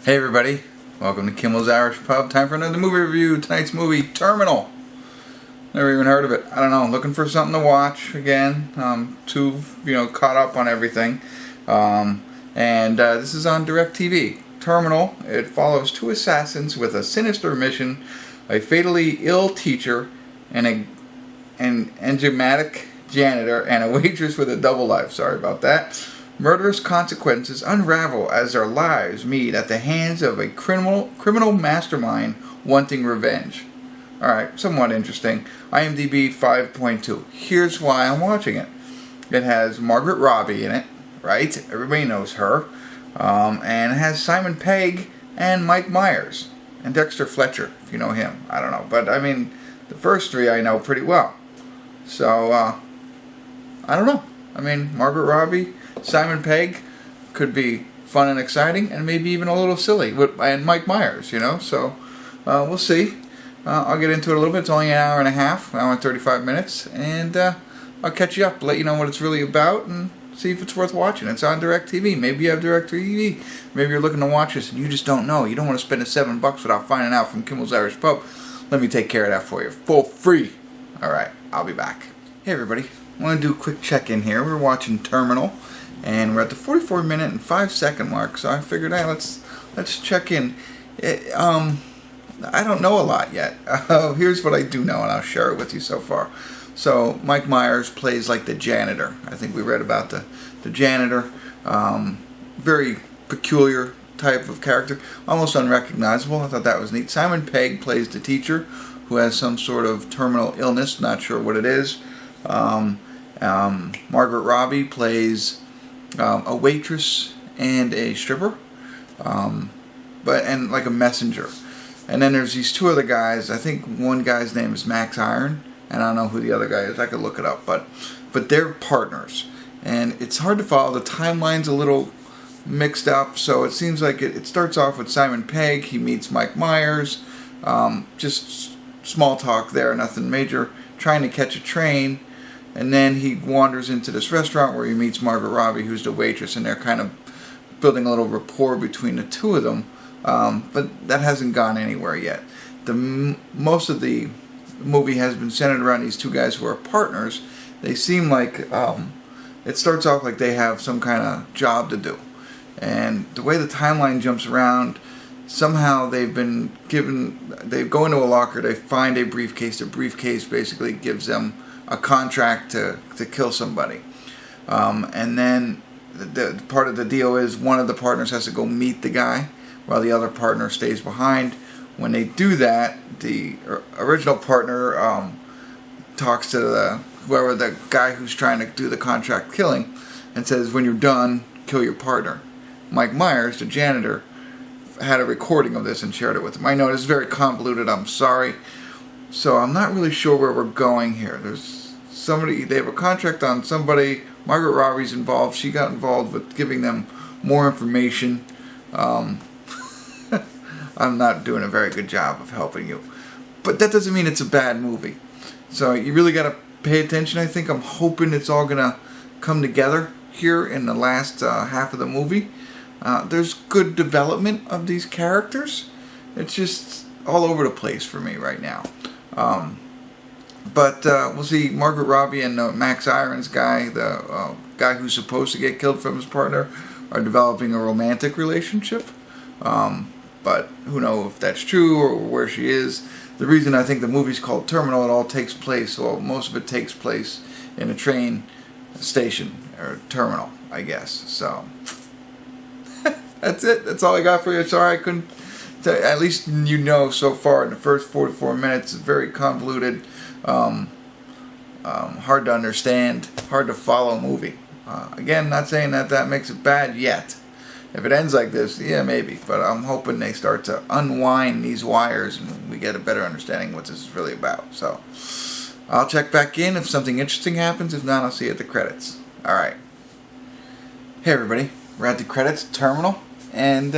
Hey everybody, welcome to Kimmel's Irish Pub. Time for another movie review. Tonight's movie, Terminal. Never even heard of it. I don't know, looking for something to watch again. Too, caught up on everything. This is on DirecTV. Terminal, it follows two assassins with a sinister mission, a fatally ill teacher, and an enigmatic janitor, and a waitress with a double life. Sorry about that. Murderous consequences unravel as their lives meet at the hands of a criminal mastermind wanting revenge. Alright, somewhat interesting. IMDb 5.2. Here's why I'm watching it. It has Margot Robbie in it, right? Everybody knows her. And it has Simon Pegg and Mike Myers. And Dexter Fletcher, if you know him. I don't know. But, I mean, the first three I know pretty well. So, I don't know. I mean, Margot Robbie, Simon Pegg could be fun and exciting, and maybe even a little silly. And Mike Myers, so we'll see. I'll get into it a little bit. It's only an hour and a half, hour and 35 minutes, and I'll catch you up, let you know what it's really about, and see if it's worth watching. It's on DirecTV. Maybe you have DirecTV. Maybe you're looking to watch this and you just don't know. You don't want to spend the $7 without finding out from Kimmel's Irish Pub. Let me take care of that for you for free. Alright, I'll be back. Hey everybody, I want to do a quick check-in here. We're watching Terminal, and we're at the 44-minute and 5-second mark, so I figured, hey, let's check in. I don't know a lot yet. Here's what I do know, and I'll share it with you so far. So Mike Myers plays like the janitor. I think we read about the janitor. Very peculiar type of character, almost unrecognizable. I thought that was neat. Simon Pegg plays the teacher, who has some sort of terminal illness. Not sure what it is. Margot Robbie plays a waitress and a stripper, and like a messenger. And then there's these two other guys. I think one guy's name is Max Iron, and I don't know who the other guy is. I could look it up, but they're partners, and it's hard to follow. The timeline's a little mixed up, so it seems like it starts off with Simon Pegg. He meets Mike Myers, just small talk there, nothing major, trying to catch a train. And then he wanders into this restaurant where he meets Margot Robbie, who's the waitress, and they're kind of building a little rapport between the two of them. But that hasn't gone anywhere yet. Most of the movie has been centered around these two guys who are partners. They seem like it starts off like they have some kind of job to do. And the way the timeline jumps around, somehow they go into a locker, they find a briefcase. The briefcase basically gives them a contract to kill somebody, and then the part of the deal is one of the partners has to go meet the guy while the other partner stays behind. When they do that, the original partner talks to whoever the guy who's trying to do the contract killing, and says, when you're done, kill your partner. Mike Myers, the janitor, had a recording of this and shared it with him. I know it's very convoluted, I'm sorry. So I'm not really sure where we're going here. There's somebody, they have a contract on somebody. Margot Robbie's involved. She got involved with giving them more information. I'm not doing a very good job of helping you. But that doesn't mean it's a bad movie. So you really got to pay attention. I think I'm hoping it's all going to come together here in the last half of the movie. There's good development of these characters. It's just all over the place for me right now. We'll see Margot Robbie and Max Iron's guy, the guy who's supposed to get killed from his partner, are developing a romantic relationship. But who knows if that's true or where she is. The reason I think the movie's called Terminal, it all takes place, well, most of it takes place in a train station, or terminal, I guess. So, that's it. That's all I got for you. Sorry I couldn't... At least so far in the first 44 minutes, it's very convoluted, hard to understand, hard to follow movie. Again, not saying that makes it bad yet. If it ends like this, yeah, maybe. But I'm hoping they start to unwind these wires and we get a better understanding what this is really about. So, I'll check back in if something interesting happens. If not, I'll see you at the credits. Alright. Hey everybody, we're at the credits, Terminal, and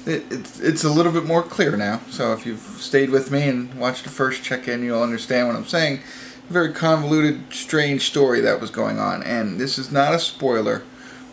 it's a little bit more clear now. So if you've stayed with me and watched the first check-in, you'll understand what I'm saying. A very convoluted, strange story that was going on, and this is not a spoiler,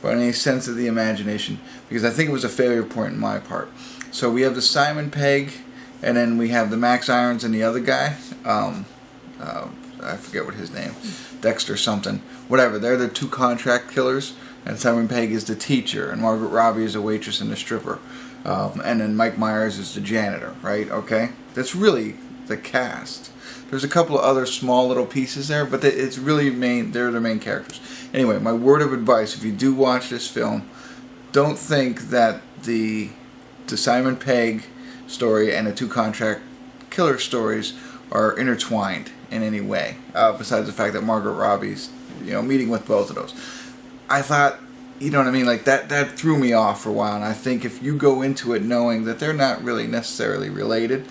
by any sense of the imagination, because I think it was a failure point in my part. So we have the Simon Pegg, and then we have the Max Irons and the other guy. I forget what his name, Dexter something, whatever. They're the two contract killers, and Simon Pegg is the teacher, and Margot Robbie is a waitress and a stripper, and then Mike Myers is the janitor, right? Okay, that's really the cast. There's a couple of other small little pieces there, but it's really they're the main characters. Anyway, my word of advice: if you do watch this film, don't think that the Simon Pegg story and the two contract killer stories are intertwined in any way, besides the fact that Margot Robbie's, meeting with both of those. I thought, you know what I mean, like that threw me off for a while, and I think if you go into it knowing that they're not really necessarily related,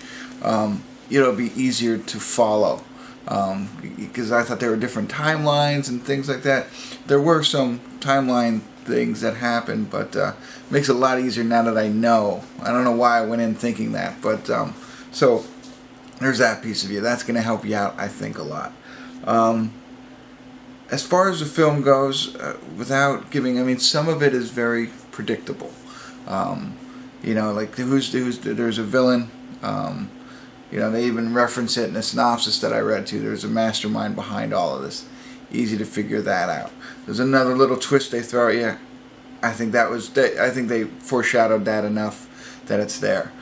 it'll be easier to follow, because I thought there were different timelines and things like that. There were some timeline things that happened, but it makes it a lot easier now that I know. I don't know why I went in thinking that, but so there's that piece of you. That's going to help you out, I think, a lot. As far as the film goes, without giving, I mean, some of it is very predictable. Like there's a villain. They even reference it in the synopsis that I read too. There's a mastermind behind all of this. Easy to figure that out. There's another little twist they throw at you. I think they foreshadowed that enough that it's there.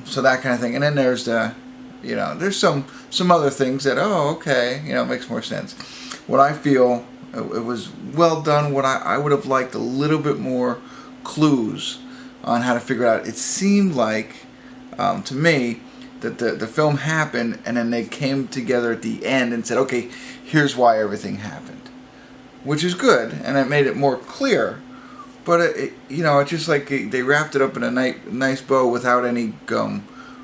So that kind of thing. And then there's there's some other things that, okay, it makes more sense. What I feel, it was well done. What I would have liked a little bit more clues on how to figure it out. It seemed like, to me, that the film happened and then they came together at the end and said, okay, here's why everything happened. Which is good, and it made it more clear. But, it's just like they wrapped it up in a nice bow without any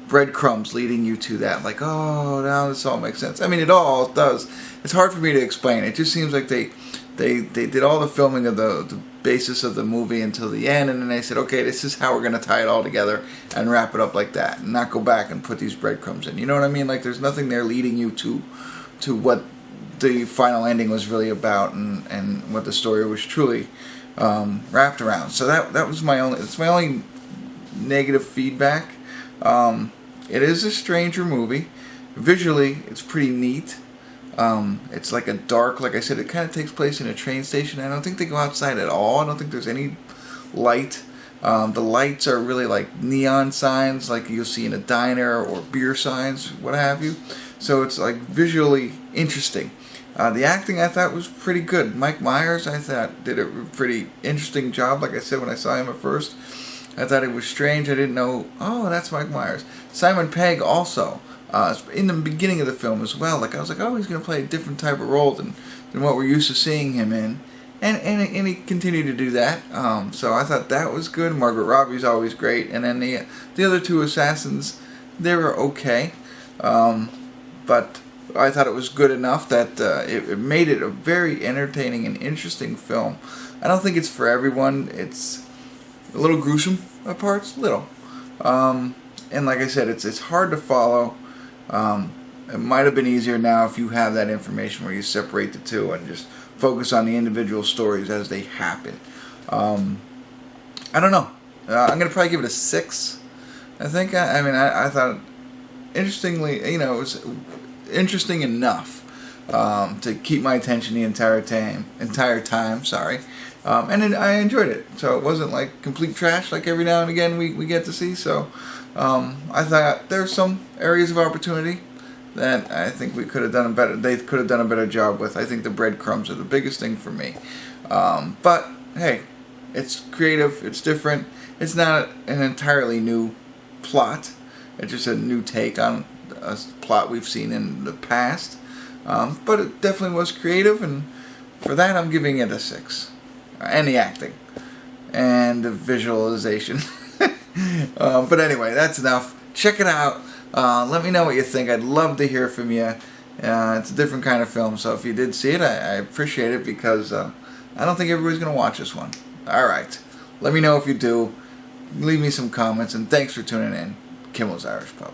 breadcrumbs leading you to that. Like, oh, now this all makes sense. I mean, it all does. It's hard for me to explain. It just seems like they did all the filming of the basis of the movie until the end, and then they said, okay, this is how we're going to tie it all together and wrap it up like that, and not go back and put these breadcrumbs in. You know what I mean? Like, there's nothing there leading you to what the final ending was really about, and what the story was truly wrapped around. So that was my only negative feedback. It is a stranger movie. Visually, it's pretty neat. It's like a dark, like I said, it kind of takes place in a train station. I don't think they go outside at all. I don't think there's any light. The lights are really like neon signs, like you'll see in a diner, or beer signs, what have you. So it's like visually interesting. The acting I thought was pretty good. Mike Myers, I thought, did a pretty interesting job. Like I said, when I saw him at first, I thought it was strange. I didn't know, oh, that's Mike Myers. Simon Pegg also, in the beginning of the film as well. Like, I was like, oh, he's going to play a different type of role than what we're used to seeing him in. And he continued to do that. So I thought that was good. Margot Robbie's always great. And then the other two assassins, they were okay. But I thought it was good enough that it made it a very entertaining and interesting film. I don't think it's for everyone. It's a little gruesome at parts, little. And like I said, it's hard to follow. It might have been easier now if you have that information where you separate the two and just focus on the individual stories as they happen. I don't know. I'm going to probably give it a 6. I think. I thought, interestingly, it was interesting enough to keep my attention the entire time. Sorry. And then I enjoyed it. So it wasn't like complete trash like every now and again we get to see. So I thought there's some areas of opportunity that I think we could have done better. They could have done a better job with. I think the breadcrumbs are the biggest thing for me. But hey, it's creative. It's different. It's not an entirely new plot. It's just a new take on a plot we've seen in the past. But it definitely was creative, and for that I'm giving it a 6. And the acting and the visualization. But anyway, that's enough. Check it out. Let me know what you think. I'd love to hear from you. It's a different kind of film, so if you did see it, I appreciate it, because I don't think everybody's going to watch this one. Alright, let me know if you do. Leave me some comments, and thanks for tuning in. Kimmel's Irish Pub.